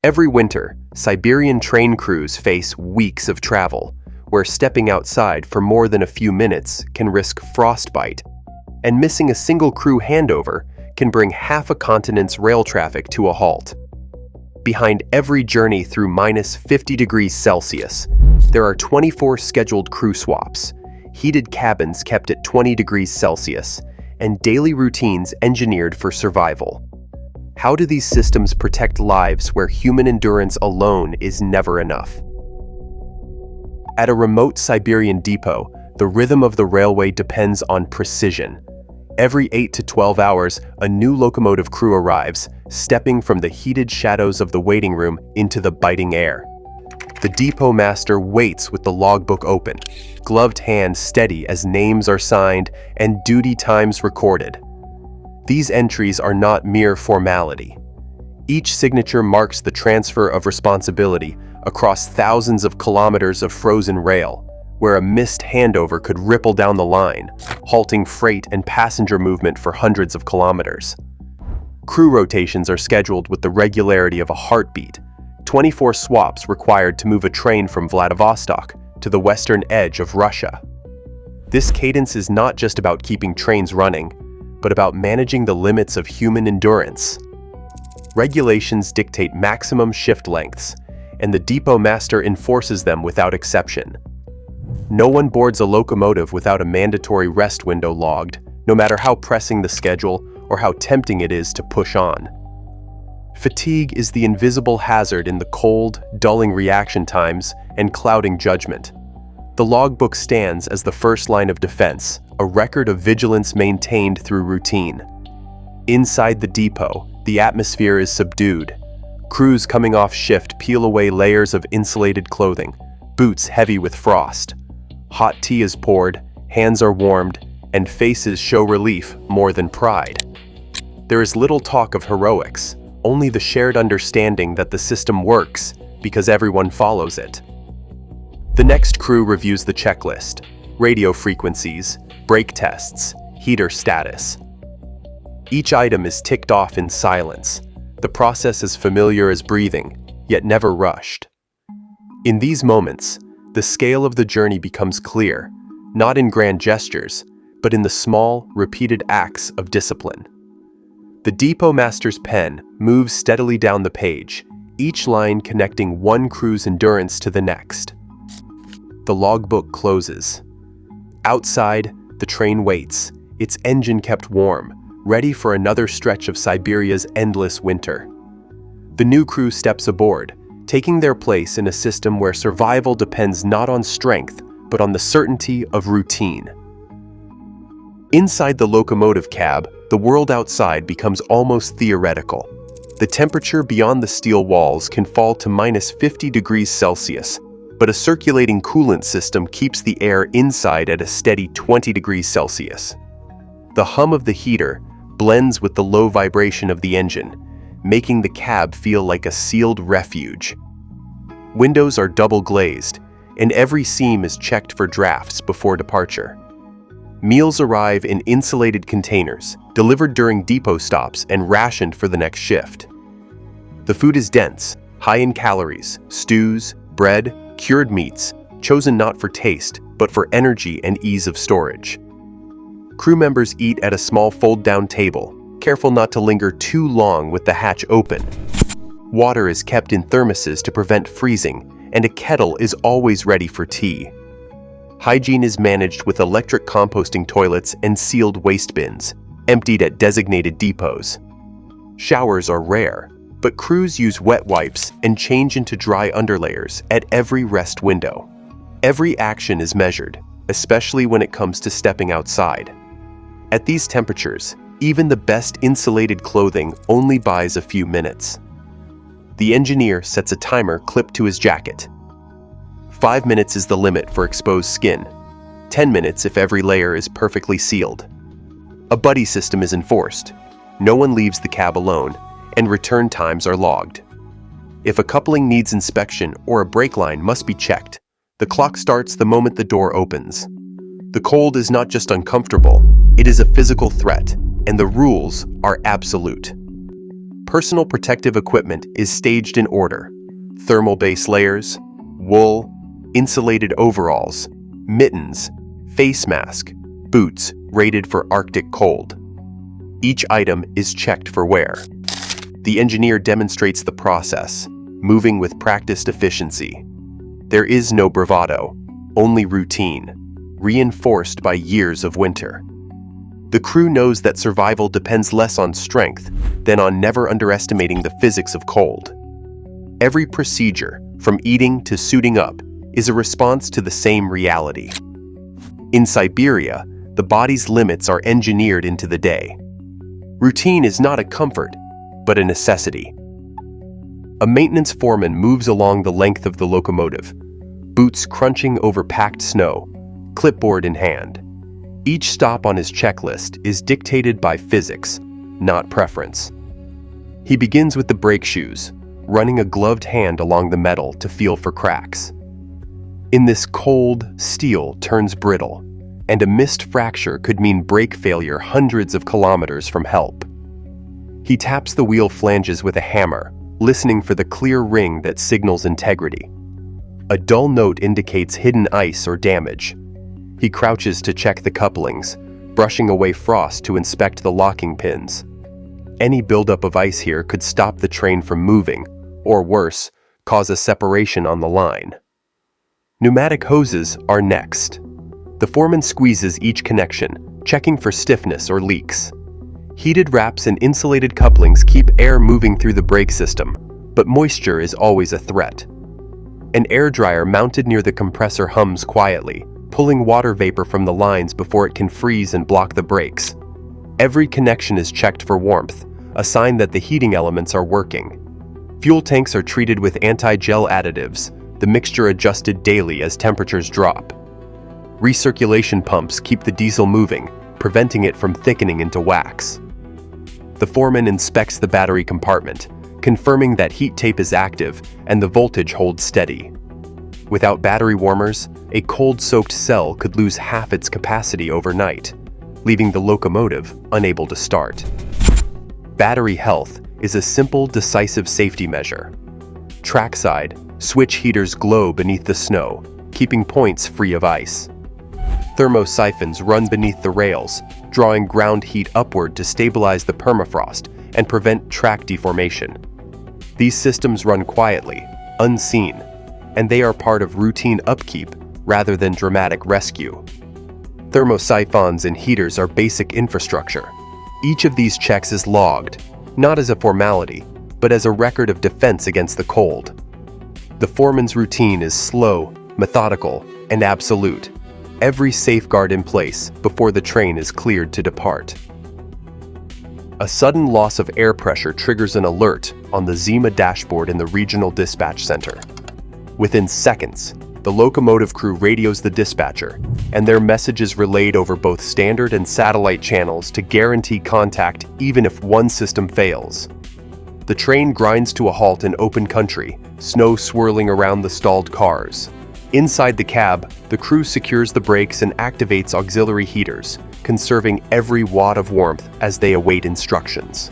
Every winter, Siberian train crews face weeks of travel, where stepping outside for more than a few minutes can risk frostbite, and missing a single crew handover can bring half a continent's rail traffic to a halt. Behind every journey through -50°C, there are 24 scheduled crew swaps, heated cabins kept at 20°C, and daily routines engineered for survival. How do these systems protect lives where human endurance alone is never enough? At a remote Siberian depot, the rhythm of the railway depends on precision. Every 8 to 12 hours, a new locomotive crew arrives, stepping from the heated shadows of the waiting room into the biting air. The depot master waits with the logbook open, gloved hand steady as names are signed and duty times recorded. These entries are not mere formality. Each signature marks the transfer of responsibility across thousands of kilometers of frozen rail, where a missed handover could ripple down the line, halting freight and passenger movement for hundreds of kilometers. Crew rotations are scheduled with the regularity of a heartbeat, 24 swaps required to move a train from Vladivostok to the western edge of Russia. This cadence is not just about keeping trains running, but about managing the limits of human endurance. Regulations dictate maximum shift lengths, and the depot master enforces them without exception. No one boards a locomotive without a mandatory rest window logged, no matter how pressing the schedule or how tempting it is to push on. Fatigue is the invisible hazard in the cold, dulling reaction times and clouding judgment. The logbook stands as the first line of defense, a record of vigilance maintained through routine. Inside the depot, the atmosphere is subdued. Crews coming off shift peel away layers of insulated clothing, boots heavy with frost. Hot tea is poured, hands are warmed, and faces show relief more than pride. There is little talk of heroics, only the shared understanding that the system works because everyone follows it. The next crew reviews the checklist: radio frequencies, brake tests, heater status. Each item is ticked off in silence, the process as familiar as breathing, yet never rushed. In these moments, the scale of the journey becomes clear, not in grand gestures, but in the small, repeated acts of discipline. The depot master's pen moves steadily down the page, each line connecting one crew's endurance to the next. The logbook closes. Outside, the train waits, its engine kept warm, ready for another stretch of Siberia's endless winter. The new crew steps aboard, taking their place in a system where survival depends not on strength, but on the certainty of routine. Inside the locomotive cab, the world outside becomes almost theoretical. The temperature beyond the steel walls can fall to -50°C, but a circulating coolant system keeps the air inside at a steady 20°C. The hum of the heater blends with the low vibration of the engine, making the cab feel like a sealed refuge. Windows are double glazed, and every seam is checked for drafts before departure. Meals arrive in insulated containers, delivered during depot stops and rationed for the next shift. The food is dense, high in calories, stews, bread, cured meats, chosen not for taste, but for energy and ease of storage. Crew members eat at a small fold-down table, careful not to linger too long with the hatch open. Water is kept in thermoses to prevent freezing, and a kettle is always ready for tea. Hygiene is managed with electric composting toilets and sealed waste bins, emptied at designated depots. Showers are rare, but crews use wet wipes and change into dry underlayers at every rest window. Every action is measured, especially when it comes to stepping outside. At these temperatures, even the best insulated clothing only buys a few minutes. The engineer sets a timer clipped to his jacket. 5 minutes is the limit for exposed skin, 10 minutes if every layer is perfectly sealed. A buddy system is enforced. No one leaves the cab alone, and return times are logged. If a coupling needs inspection or a brake line must be checked, the clock starts the moment the door opens. The cold is not just uncomfortable, it is a physical threat, and the rules are absolute. Personal protective equipment is staged in order: thermal base layers, wool, insulated overalls, mittens, face mask, boots rated for Arctic cold. Each item is checked for wear. The engineer demonstrates the process, moving with practiced efficiency. There is no bravado, only routine, reinforced by years of winter. The crew knows that survival depends less on strength than on never underestimating the physics of cold. Every procedure, from eating to suiting up, is a response to the same reality. In Siberia, the body's limits are engineered into the day. Routine is not a comfort, but a necessity. A maintenance foreman moves along the length of the locomotive, boots crunching over packed snow, clipboard in hand. Each stop on his checklist is dictated by physics, not preference. He begins with the brake shoes, running a gloved hand along the metal to feel for cracks. In this cold, steel turns brittle, and a missed fracture could mean brake failure hundreds of kilometers from help. He taps the wheel flanges with a hammer, listening for the clear ring that signals integrity. A dull note indicates hidden ice or damage. He crouches to check the couplings, brushing away frost to inspect the locking pins. Any buildup of ice here could stop the train from moving, or worse, cause a separation on the line. Pneumatic hoses are next. The foreman squeezes each connection, checking for stiffness or leaks. Heated wraps and insulated couplings keep air moving through the brake system, but moisture is always a threat. An air dryer mounted near the compressor hums quietly, pulling water vapor from the lines before it can freeze and block the brakes. Every connection is checked for warmth, a sign that the heating elements are working. Fuel tanks are treated with anti-gel additives, the mixture adjusted daily as temperatures drop. Recirculation pumps keep the diesel moving, preventing it from thickening into wax. The foreman inspects the battery compartment, confirming that heat tape is active and the voltage holds steady. Without battery warmers, a cold-soaked cell could lose half its capacity overnight, leaving the locomotive unable to start. Battery health is a simple, decisive safety measure. Trackside, switch heaters glow beneath the snow, keeping points free of ice. Thermosiphons run beneath the rails, drawing ground heat upward to stabilize the permafrost and prevent track deformation. These systems run quietly, unseen, and they are part of routine upkeep rather than dramatic rescue. Thermosiphons and heaters are basic infrastructure. Each of these checks is logged, not as a formality, but as a record of defense against the cold. The foreman's routine is slow, methodical, and absolute. Every safeguard in place before the train is cleared to depart. A sudden loss of air pressure triggers an alert on the Zima dashboard in the regional dispatch center. Within seconds, the locomotive crew radios the dispatcher, and their message is relayed over both standard and satellite channels to guarantee contact even if one system fails. The train grinds to a halt in open country, snow swirling around the stalled cars. Inside the cab, the crew secures the brakes and activates auxiliary heaters, conserving every watt of warmth as they await instructions.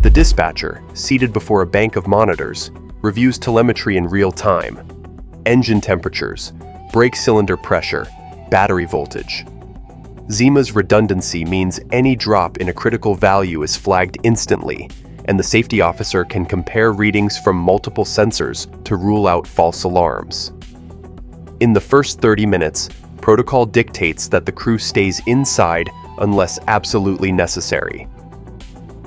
The dispatcher, seated before a bank of monitors, reviews telemetry in real time. Engine temperatures, brake cylinder pressure, battery voltage. Zima's redundancy means any drop in a critical value is flagged instantly, and the safety officer can compare readings from multiple sensors to rule out false alarms. In the first 30 minutes, protocol dictates that the crew stays inside unless absolutely necessary.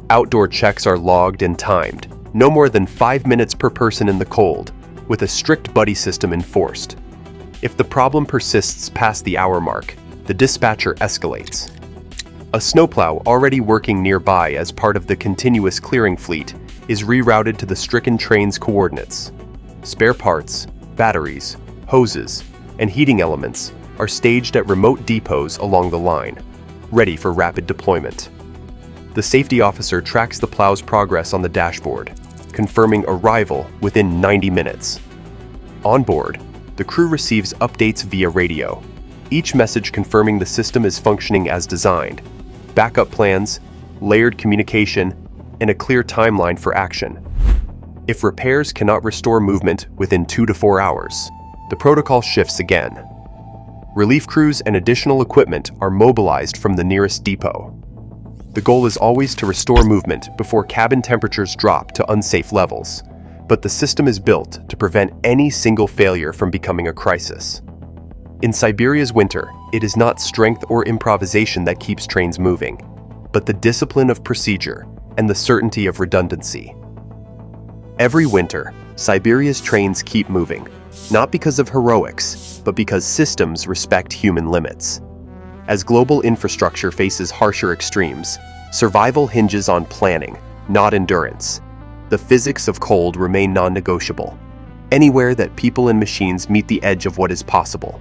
Outdoor checks are logged and timed, no more than 5 minutes per person in the cold, with a strict buddy system enforced. If the problem persists past the hour mark, the dispatcher escalates. A snowplow already working nearby as part of the continuous clearing fleet is rerouted to the stricken train's coordinates. Spare parts, batteries, hoses, and heating elements are staged at remote depots along the line, ready for rapid deployment. The safety officer tracks the plow's progress on the dashboard, confirming arrival within 90 minutes. On board, the crew receives updates via radio, each message confirming the system is functioning as designed. Backup plans, layered communication, and a clear timeline for action. If repairs cannot restore movement within 2 to 4 hours, the protocol shifts again. Relief crews and additional equipment are mobilized from the nearest depot. The goal is always to restore movement before cabin temperatures drop to unsafe levels, but the system is built to prevent any single failure from becoming a crisis. In Siberia's winter, it is not strength or improvisation that keeps trains moving, but the discipline of procedure and the certainty of redundancy. Every winter, Siberia's trains keep moving, not because of heroics, but because systems respect human limits. As global infrastructure faces harsher extremes, survival hinges on planning, not endurance. The physics of cold remain non-negotiable. Anywhere that people and machines meet the edge of what is possible,